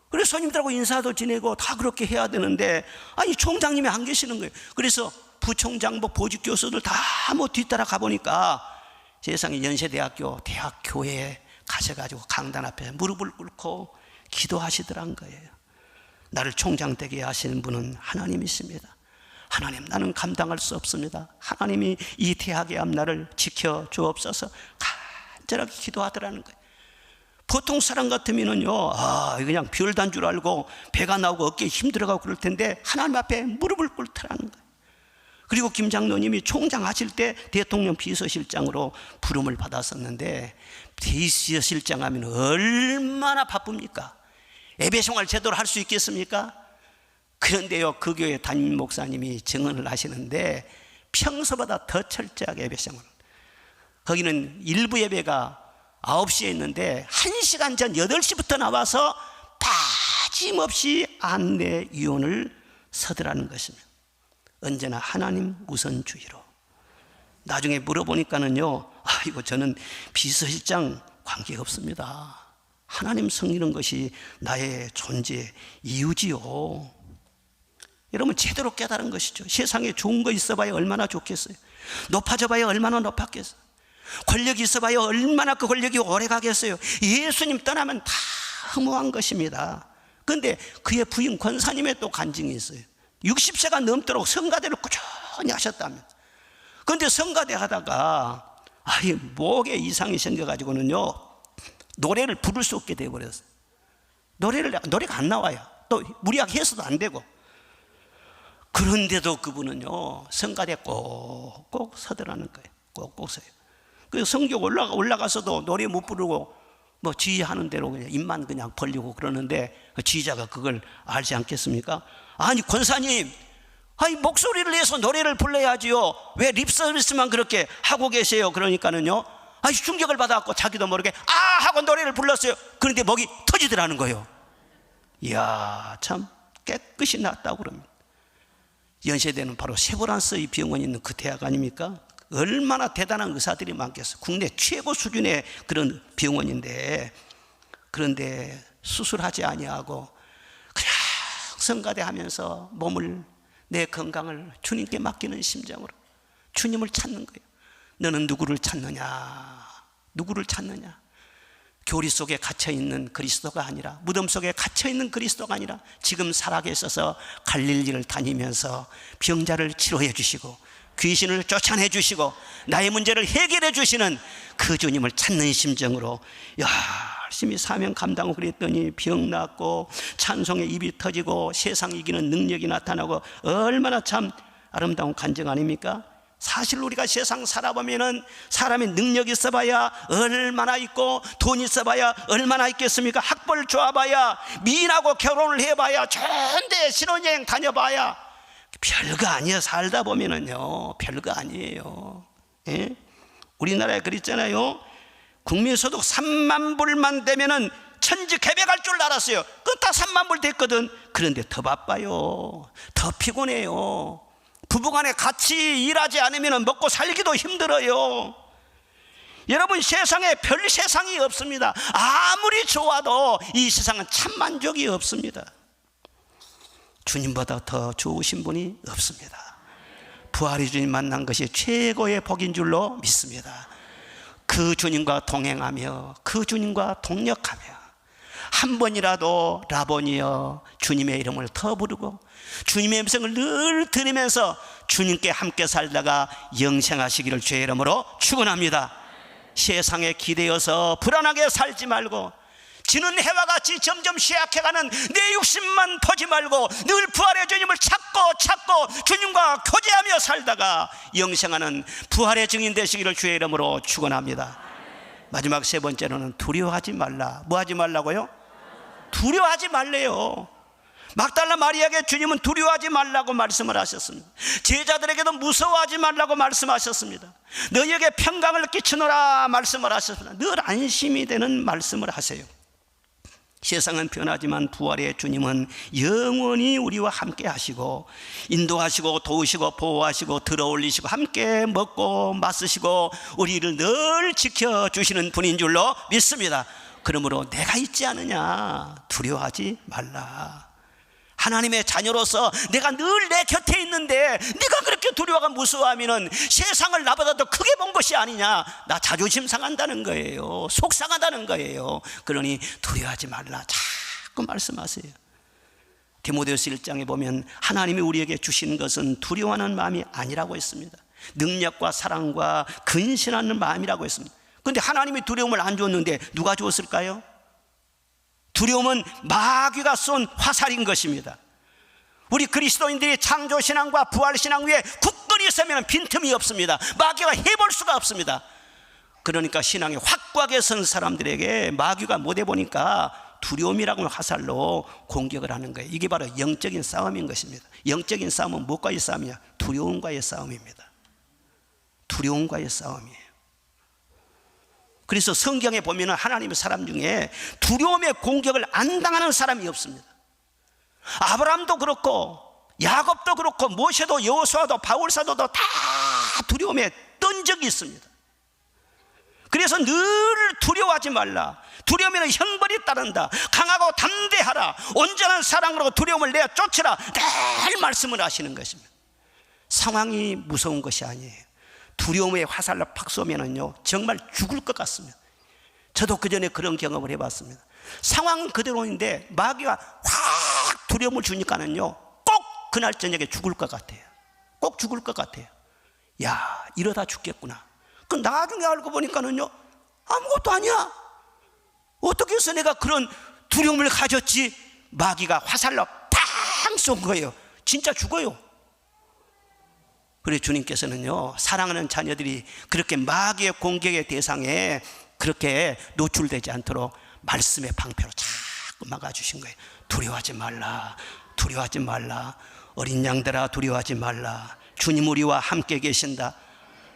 그래서 손님들하고 인사도 지내고 다 그렇게 해야 되는데 아니 총장님이 안 계시는 거예요. 그래서 부총장 보직 교수들 다 뭐 뒤따라 가보니까 세상에 연세대학교 대학교회에 가셔가지고 강단 앞에 무릎을 꿇고 기도하시더란 거예요. 나를 총장 되게 하시는 분은 하나님이십니다. 하나님 나는 감당할 수 없습니다. 하나님이 이 대학의 앞날을 지켜 주옵소서 간절하게 기도하더라는 거예요. 보통 사람 같으면요 그냥 별단 줄 알고 배가 나오고 어깨에 힘들어가고 그럴 텐데 하나님 앞에 무릎을 꿇더라는 거예요. 그리고 김 장로님이 총장 하실 때 대통령 비서실장으로 부름을 받았었는데, 비서실장 하면 얼마나 바쁩니까? 예배생활 제대로 할 수 있겠습니까? 그런데요, 그 교회 담임 목사님이 증언을 하시는데 평소보다 더 철저하게 예배생활, 거기는 일부 예배가 9시에 있는데 1시간 전 8시부터 나와서 빠짐없이 안내위원을 서더라는 것입니다. 언제나 하나님 우선주의로. 나중에 물어보니까는요, 이거 저는 비서실장 관계가 없습니다. 하나님 섬기는 것이 나의 존재 이유지요. 여러분, 제대로 깨달은 것이죠. 세상에 좋은 거 있어봐야 얼마나 좋겠어요. 높아져봐야 얼마나 높았겠어요. 권력이 있어봐야 얼마나 그 권력이 오래 가겠어요. 예수님 떠나면 다 허무한 것입니다. 그런데 그의 부인 권사님의 또 간증이 있어요. 60세가 넘도록 성가대를 꾸준히 하셨다면, 그런데 성가대 하다가 목에 이상이 생겨가지고는요, 노래를 부를 수 없게 되어버렸어요. 노래가 안 나와요. 또 무리하게 해서도 안 되고. 그런데도 그분은요, 성가대 꼭꼭 서더라는 거예요. 꼭꼭 서요. 그 성교 올라가서도 노래 못 부르고 뭐 지휘하는 대로 그냥 입만 그냥 벌리고 그러는데, 지휘자가 그걸 알지 않겠습니까? 아니 권사님, 목소리를 내서 노래를 불러야지요. 왜 립서비스만 그렇게 하고 계세요? 그러니까는요, 충격을 받아갖고 자기도 모르게 하고 노래를 불렀어요. 그런데 목이 터지더라는 거예요. 이야, 참 깨끗이 났다고 그럽니다. 연세대는 바로 세브란스의 병원이 있는 그 대학 아닙니까? 얼마나 대단한 의사들이 많겠어요. 국내 최고 수준의 그런 병원인데, 그런데 수술하지 아니하고 그냥 성가대 하면서 몸을, 내 건강을 주님께 맡기는 심정으로 주님을 찾는 거예요. 너는 누구를 찾느냐? 누구를 찾느냐? 교리 속에 갇혀있는 그리스도가 아니라, 무덤 속에 갇혀있는 그리스도가 아니라, 지금 살아계셔서 갈릴리를 다니면서 병자를 치료해 주시고 귀신을 쫓아내 주시고 나의 문제를 해결해 주시는 그 주님을 찾는 심정으로 열심히 사명 감당하고 그랬더니 병 낫고 찬송의 입이 터지고 세상 이기는 능력이 나타나고, 얼마나 참 아름다운 간증 아닙니까? 사실 우리가 세상 살아보면은 사람이 능력이 있어봐야 얼마나 있고, 돈 있어봐야 얼마나 있겠습니까? 학벌 좋아봐야, 미인하고 결혼을 해봐야, 좋은데 신혼여행 다녀봐야 별거 아니에요. 살다 보면은요, 별거 아니에요. 예? 우리나라에 그랬잖아요. 국민소득 3만 불만 되면은 천지개벽할 줄 알았어요. 그건 딱 3만 불 됐거든. 그런데 더 바빠요. 더 피곤해요. 부부간에 같이 일하지 않으면 먹고 살기도 힘들어요. 여러분, 세상에 별 세상이 없습니다. 아무리 좋아도 이 세상은 참 만족이 없습니다. 주님보다 더 좋으신 분이 없습니다. 부활의 주님 만난 것이 최고의 복인 줄로 믿습니다. 그 주님과 동행하며 그 주님과 동력하며 한 번이라도 라보니여 주님의 이름을 더 부르고 주님의 음성을 늘 들으면서 주님께 함께 살다가 영생하시기를 주의 이름으로 축원합니다. 세상에 기대어서 불안하게 살지 말고, 지는 해와 같이 점점 쇠약해가는 내 욕심만 보지 말고 늘 부활의 주님을 찾고 주님과 교제하며 살다가 영생하는 부활의 증인 되시기를 주의 이름으로 축원합니다. 마지막 세 번째로는 두려워하지 말라. 뭐 하지 말라고요? 두려워하지 말래요. 막달라 마리아에게 주님은 두려워하지 말라고 말씀을 하셨습니다. 제자들에게도 무서워하지 말라고 말씀하셨습니다. 너희에게 평강을 끼치노라 말씀을 하셨습니다. 늘 안심이 되는 말씀을 하세요. 세상은 변하지만 부활의 주님은 영원히 우리와 함께 하시고 인도하시고 도우시고 보호하시고 들어올리시고 함께 먹고 마시고 우리를 늘 지켜주시는 분인 줄로 믿습니다. 그러므로 내가 있지 않느냐, 두려워하지 말라. 하나님의 자녀로서 내가 늘 내 곁에 있는데 네가 그렇게 두려워가 무서워하면 세상을 나보다 더 크게 본 것이 아니냐, 나 자존심 상한다는 거예요. 속상하다는 거예요. 그러니 두려워하지 말라 자꾸 말씀하세요. 디모데후서 1장에 보면 하나님이 우리에게 주신 것은 두려워하는 마음이 아니라고 했습니다. 능력과 사랑과 근신하는 마음이라고 했습니다. 그런데 하나님이 두려움을 안 줬는데 누가 주었을까요? 두려움은 마귀가 쏜 화살인 것입니다. 우리 그리스도인들이 창조신앙과 부활신앙 위에 굳건히 근원이 있으면 빈틈이 없습니다. 마귀가 해볼 수가 없습니다. 그러니까 신앙에 확고하게 선 사람들에게 마귀가 못해 보니까 두려움이라고 화살로 공격을 하는 거예요. 이게 바로 영적인 싸움인 것입니다. 영적인 싸움은 무엇과의 싸움이냐? 두려움과의 싸움입니다. 두려움과의 싸움이에요. 그래서 성경에 보면 하나님의 사람 중에 두려움의 공격을 안 당하는 사람이 없습니다. 아브라함도 그렇고 야곱도 그렇고 모세도 여호수아도 바울사도도 다 두려움에 떤 적이 있습니다. 그래서 늘 두려워하지 말라. 두려우면 형벌이 따른다. 강하고 담대하라. 온전한 사랑으로 두려움을 내어 쫓으라. 늘 말씀을 하시는 것입니다. 상황이 무서운 것이 아니에요. 두려움의 화살로 팍 쏘면은요 정말 죽을 것 같습니다. 저도 그전에 그런 경험을 해봤습니다. 상황은 그대로인데 마귀가 확 두려움을 주니까는요 꼭 그날 저녁에 죽을 것 같아요. 꼭 죽을 것 같아요. 야, 이러다 죽겠구나. 그 나중에 알고 보니까는요 아무것도 아니야. 어떻게 해서 내가 그런 두려움을 가졌지? 마귀가 화살로 팡 쏜 거예요. 진짜 죽어요. 그래 주님께서는요 사랑하는 자녀들이 그렇게 마귀의 공격의 대상에 그렇게 노출되지 않도록 말씀의 방패로 자꾸 막아주신 거예요. 두려워하지 말라. 두려워하지 말라. 어린 양들아 두려워하지 말라. 주님 우리와 함께 계신다.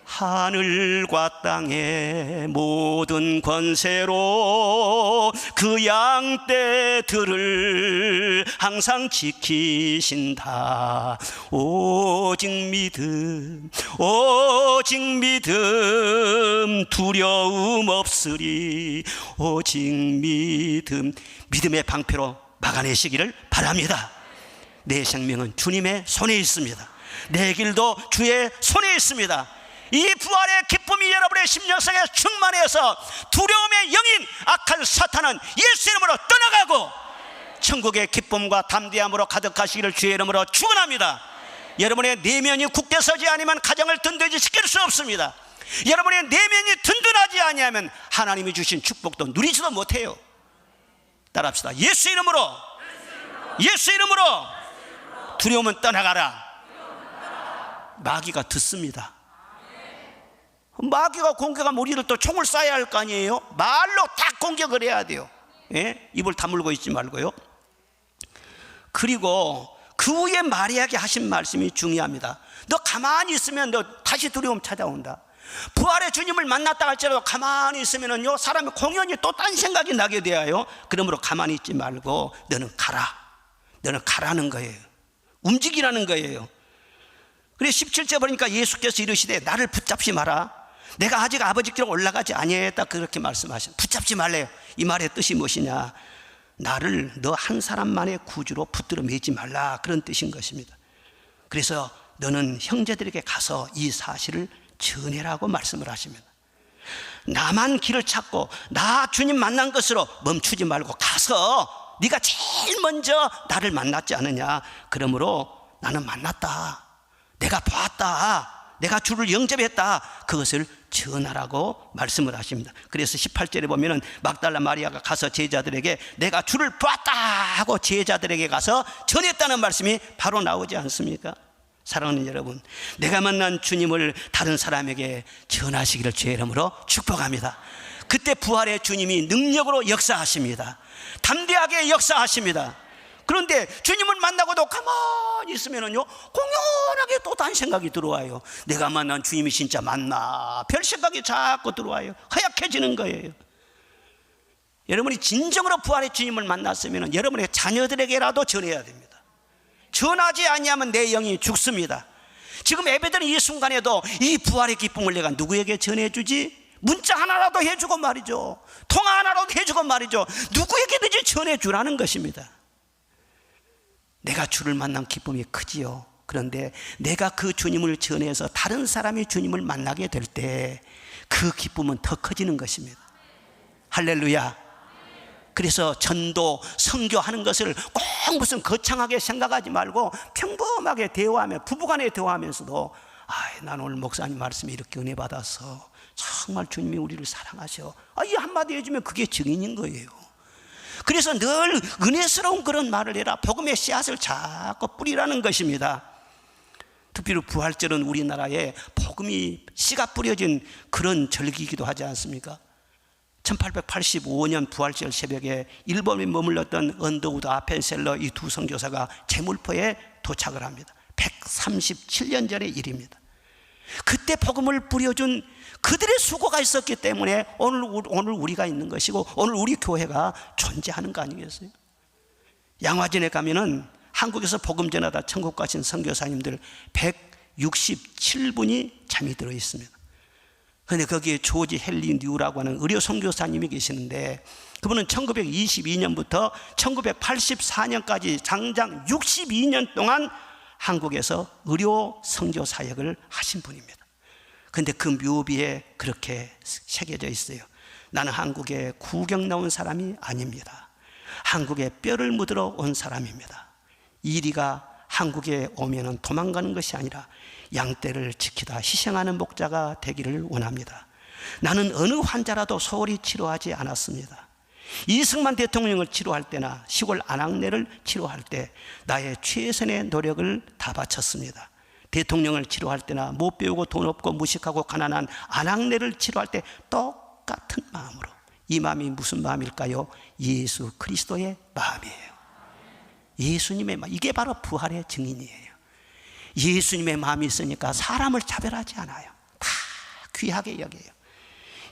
하늘과 땅의 모든 권세로 그 양떼들을 항상 지키신다. 오직 믿음, 오직 믿음, 두려움 없으리. 오직 믿음, 믿음의 방패로 막아내시기를 바랍니다. 내 생명은 주님의 손에 있습니다. 내 길도 주의 손에 있습니다. 이 부활의 기쁨이 여러분의 심령속에 충만해서 두려움의 영인 악한 사탄은 예수 이름으로 떠나가고 천국의 기쁨과 담대함으로 가득하시기를 주의 이름으로 축원합니다. 여러분의 내면이 굳게 서지 않으면 가정을 든든히 지킬 수 없습니다. 여러분의 내면이 든든하지 아니하면 하나님이 주신 축복도 누리지도 못해요. 따라합시다. 예수 이름으로, 예수 이름으로 두려움은 떠나가라. 마귀가 듣습니다. 마귀가 공격하면 우리를 또 총을 쏴야 할 거 아니에요? 말로 딱 공격을 해야 돼요. 예? 입을 다물고 있지 말고요. 그리고 그 후에 마리아에게 하신 말씀이 중요합니다. 너 가만히 있으면 너 다시 두려움 찾아온다. 부활의 주님을 만났다 할지라도 가만히 있으면요 사람이 공연히 또 딴 생각이 나게 돼요. 그러므로 가만히 있지 말고 너는 가라. 너는 가라는 거예요. 움직이라는 거예요. 그래 17절 보니까 예수께서 이르시되 나를 붙잡지 마라. 내가 아직 아버지께로 올라가지 아니했다. 그렇게 말씀하셨어요. 붙잡지 말래요. 이 말의 뜻이 무엇이냐? 나를 너 한 사람만의 구주로 붙들어 매지 말라. 그런 뜻인 것입니다. 그래서 너는 형제들에게 가서 이 사실을 전해라고 말씀을 하십니다. 나만 길을 찾고 나 주님 만난 것으로 멈추지 말고 가서 네가 제일 먼저 나를 만났지 않느냐. 그러므로 나는 만났다. 내가 보았다. 내가 주를 영접했다. 그것을 전하라고 말씀을 하십니다. 그래서 18절에 보면은 막달라 마리아가 가서 제자들에게 내가 주를 보았다 하고 제자들에게 가서 전했다는 말씀이 바로 나오지 않습니까? 사랑하는 여러분, 내가 만난 주님을 다른 사람에게 전하시기를 주의 이름으로 축복합니다. 그때 부활의 주님이 능력으로 역사하십니다. 담대하게 역사하십니다. 그런데 주님을 만나고도 가만히 있으면요 공연하게 또 다른 생각이 들어와요. 내가 만난 주님이 진짜 맞나? 별 생각이 자꾸 들어와요. 허약해지는 거예요. 여러분이 진정으로 부활의 주님을 만났으면 여러분의 자녀들에게라도 전해야 됩니다. 전하지 아니하면 내 영이 죽습니다. 지금 예배드리는 이 순간에도 이 부활의 기쁨을 내가 누구에게 전해주지? 문자 하나라도 해주고 말이죠. 통화 하나라도 해주고 말이죠. 누구에게든지 전해주라는 것입니다. 내가 주를 만난 기쁨이 크지요. 그런데 내가 그 주님을 전해서 다른 사람이 주님을 만나게 될 때 그 기쁨은 더 커지는 것입니다. 할렐루야. 그래서 전도, 선교하는 것을 꼭 무슨 거창하게 생각하지 말고 평범하게 대화하며 부부간에 대화하면서도 난 오늘 목사님 말씀에 이렇게 은혜 받아서 정말 주님이 우리를 사랑하셔. 이 한마디 해주면 그게 증인인 거예요. 그래서 늘 은혜스러운 그런 말을 해라. 복음의 씨앗을 자꾸 뿌리라는 것입니다. 특별히 부활절은 우리나라에 복음이 씨가 뿌려진 그런 절기이기도 하지 않습니까? 1885년 부활절 새벽에 일본에 머물렀던 언더우드 아펜셀러 이 두 선교사가 제물포에 도착을 합니다. 137년 전의 일입니다. 그때 복음을 뿌려준 그들의 수고가 있었기 때문에 오늘 우리가 있는 것이고 오늘 우리 교회가 존재하는 거 아니겠어요? 양화진에 가면은 한국에서 복음 전하다 천국 가신 선교사님들 167분이 잠이 들어 있습니다. 그런데 거기에 조지 헨리 뉴라고 하는 의료 선교사님이 계시는데, 그분은 1922년부터 1984년까지 장장 62년 동안 한국에서 의료 선교 사역을 하신 분입니다. 그런데 그 묘비에 그렇게 새겨져 있어요. 나는 한국에 구경 나온 사람이 아닙니다. 한국에 뼈를 묻으러 온 사람입니다. 이리가 한국에 오면은 도망가는 것이 아니라 양떼를 지키다 희생하는 목자가 되기를 원합니다. 나는 어느 환자라도 소홀히 치료하지 않았습니다. 이승만 대통령을 치료할 때나 시골 안악내를 치료할 때 나의 최선의 노력을 다 바쳤습니다. 대통령을 치료할 때나 못 배우고 돈 없고 무식하고 가난한 안악내를 치료할 때 똑같은 마음으로. 이 마음이 무슨 마음일까요? 예수 그리스도의 마음이에요. 예수님의 마음, 이게 바로 부활의 증인이에요. 예수님의 마음이 있으니까 사람을 차별하지 않아요. 다 귀하게 여겨요.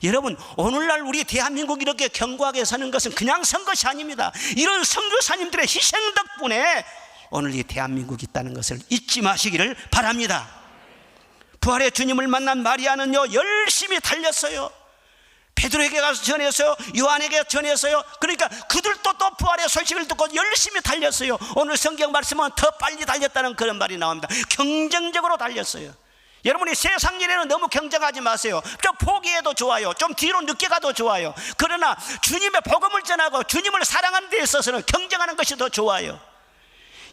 여러분, 오늘날 우리 대한민국이 이렇게 견고하게 사는 것은 그냥 선 것이 아닙니다. 이런 선교사님들의 희생 덕분에 오늘 이 대한민국이 있다는 것을 잊지 마시기를 바랍니다. 부활의 주님을 만난 마리아는요, 열심히 달렸어요. 베드로에게 가서 전했어요. 요한에게 전했어요. 그러니까 그들도 또 부활의 소식을 듣고 열심히 달렸어요. 오늘 성경 말씀은 더 빨리 달렸다는 그런 말이 나옵니다. 경쟁적으로 달렸어요. 여러분이 세상 일에는 너무 경쟁하지 마세요. 좀 포기해도 좋아요. 좀 뒤로 늦게 가도 좋아요. 그러나 주님의 복음을 전하고 주님을 사랑하는 데 있어서는 경쟁하는 것이 더 좋아요.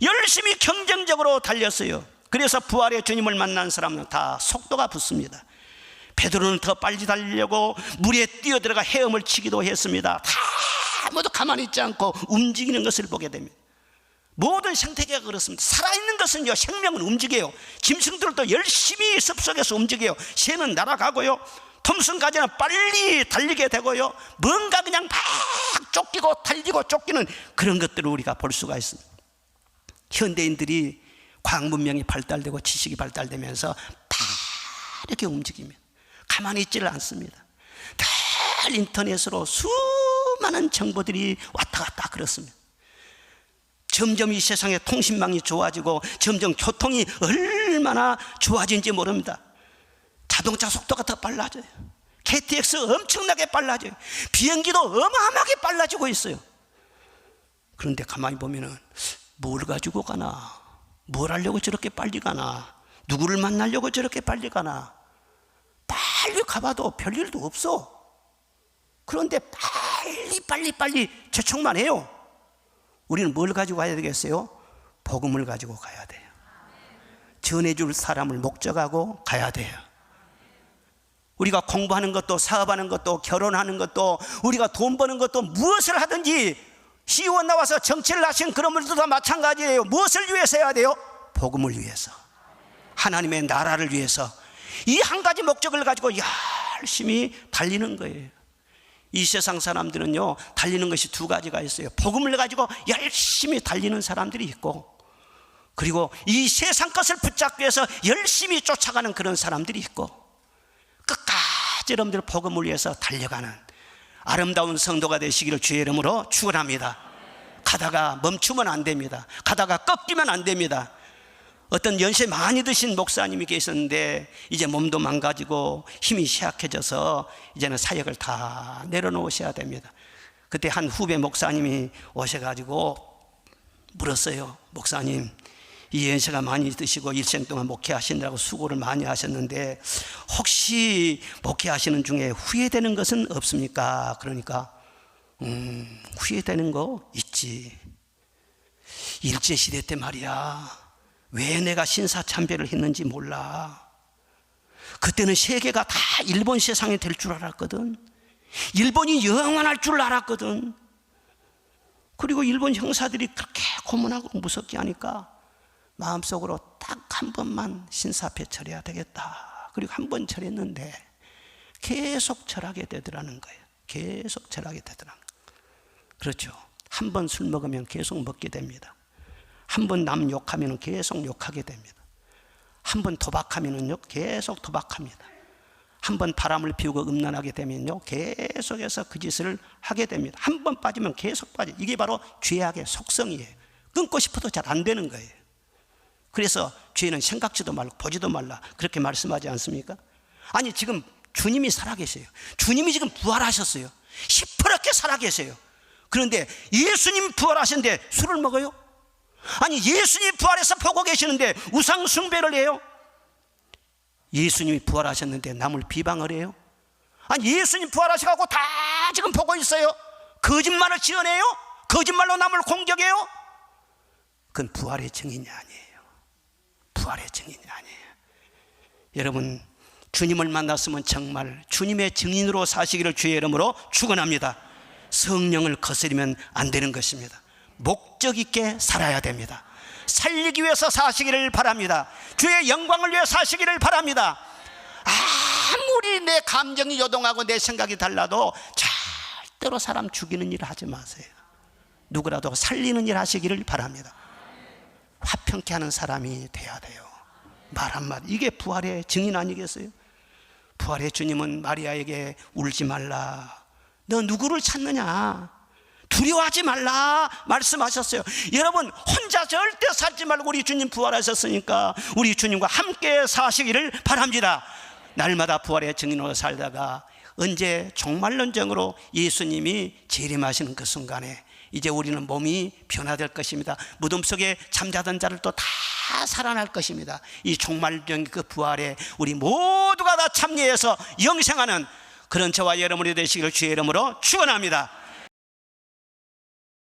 열심히 경쟁적으로 달렸어요. 그래서 부활의 주님을 만난 사람은 다 속도가 붙습니다. 베드로는 더 빨리 달리려고 물에 뛰어들어가 헤엄을 치기도 했습니다. 다 모두 가만히 있지 않고 움직이는 것을 보게 됩니다. 모든 생태계가 그렇습니다. 살아있는 것은요, 생명은 움직여요. 짐승들도 열심히 습속에서 움직여요. 새는 날아가고요, 톰슨가지는 빨리 달리게 되고요, 뭔가 그냥 막 쫓기고 달리고 쫓기는 그런 것들을 우리가 볼 수가 있습니다. 현대인들이 과학 문명이 발달되고 지식이 발달되면서 다 이렇게 움직입니다. 가만히 있지를 않습니다. 늘 인터넷으로 수많은 정보들이 왔다 갔다 그렇습니다. 점점 이 세상의 통신망이 좋아지고 점점 교통이 얼마나 좋아진지 모릅니다. 자동차 속도가 더 빨라져요. KTX 엄청나게 빨라져요. 비행기도 어마어마하게 빨라지고 있어요. 그런데 가만히 보면은 뭘 가지고 가나, 뭘 하려고 저렇게 빨리 가나, 누구를 만나려고 저렇게 빨리 가나, 빨리 가봐도 별일도 없어. 그런데 빨리 재촉만 해요. 우리는 뭘 가지고 가야 되겠어요? 복음을 가지고 가야 돼요. 전해줄 사람을 목적하고 가야 돼요. 우리가 공부하는 것도, 사업하는 것도, 결혼하는 것도, 우리가 돈 버는 것도, 무엇을 하든지 시의원 나와서 정치를 하신 그런 분들도 다 마찬가지예요. 무엇을 위해서 해야 돼요? 복음을 위해서, 하나님의 나라를 위해서. 이 한 가지 목적을 가지고 열심히 달리는 거예요. 이 세상 사람들은요, 달리는 것이 두 가지가 있어요. 복음을 가지고 열심히 달리는 사람들이 있고, 그리고 이 세상 것을 붙잡기 위해서 열심히 쫓아가는 그런 사람들이 있고, 끝까지 여러분들 복음을 위해서 달려가는 아름다운 성도가 되시기를 주의 이름으로 축원합니다. 가다가 멈추면 안 됩니다. 가다가 꺾이면 안 됩니다. 어떤 연세 많이 드신 목사님이 계셨는데 이제 몸도 망가지고 힘이 쇠약해져서 이제는 사역을 다 내려놓으셔야 됩니다. 그때 한 후배 목사님이 오셔가지고 물었어요. 목사님, 이 연세가 많이 드시고 일생 동안 목회하시느라고 수고를 많이 하셨는데 혹시 목회하시는 중에 후회되는 것은 없습니까? 그러니까 후회되는 거 있지. 일제시대 때 말이야, 왜 내가 신사참배를 했는지 몰라. 그때는 세계가 다 일본 세상이 될 줄 알았거든. 일본이 영원할 줄 알았거든. 그리고 일본 형사들이 그렇게 고문하고 무섭게 하니까 마음속으로 딱 한 번만 신사 앞에 절해야 되겠다. 그리고 한 번 절했는데 계속 절하게 되더라는 거예요. 계속 절하게 되더라는 거예요. 그렇죠. 한 번 술 먹으면 계속 먹게 됩니다. 한 번 남 욕하면 계속 욕하게 됩니다. 한 번 도박하면요 계속 도박합니다. 한 번 바람을 피우고 음란하게 되면요 계속해서 그 짓을 하게 됩니다. 한 번 빠지면 계속 빠져. 이게 바로 죄악의 속성이에요. 끊고 싶어도 잘 안 되는 거예요. 그래서 죄는 생각지도 말고 보지도 말라 그렇게 말씀하지 않습니까? 아니 지금 주님이 살아계세요. 주님이 지금 부활하셨어요. 시퍼렇게 살아계세요. 그런데 예수님 부활하셨는데 술을 먹어요? 아니 예수님 부활해서 보고 계시는데 우상 숭배를 해요? 예수님이 부활하셨는데 남을 비방을 해요? 아니 예수님 부활하셔가지고 다 지금 보고 있어요. 거짓말을 지어내요? 거짓말로 남을 공격해요? 그건 부활의 증인이 아니에요. 부활의 증인이 아니에요. 여러분 주님을 만났으면 정말 주님의 증인으로 사시기를 주의 이름으로 축원합니다. 성령을 거스리면 안 되는 것입니다. 목적 있게 살아야 됩니다. 살리기 위해서 사시기를 바랍니다. 주의 영광을 위해 사시기를 바랍니다. 아무리 내 감정이 요동하고 내 생각이 달라도 절대로 사람 죽이는 일 하지 마세요. 누구라도 살리는 일 하시기를 바랍니다. 화평케 하는 사람이 돼야 돼요. 말 한마디, 이게 부활의 증인 아니겠어요? 부활의 주님은 마리아에게 울지 말라, 너 누구를 찾느냐, 두려워하지 말라 말씀하셨어요. 여러분 혼자 절대 살지 말고 우리 주님 부활하셨으니까 우리 주님과 함께 사시기를 바랍니다. 날마다 부활의 증인으로 살다가 언제 종말론정으로 예수님이 재림하시는 그 순간에 이제 우리는 몸이 변화될 것입니다. 무덤 속에 잠자던 자를 또 다 살아날 것입니다. 이 종말령 그 부활에 우리 모두가 다 참여해서 영생하는 그런 저와 여러분이 되시기를 주의 이름으로 축원합니다.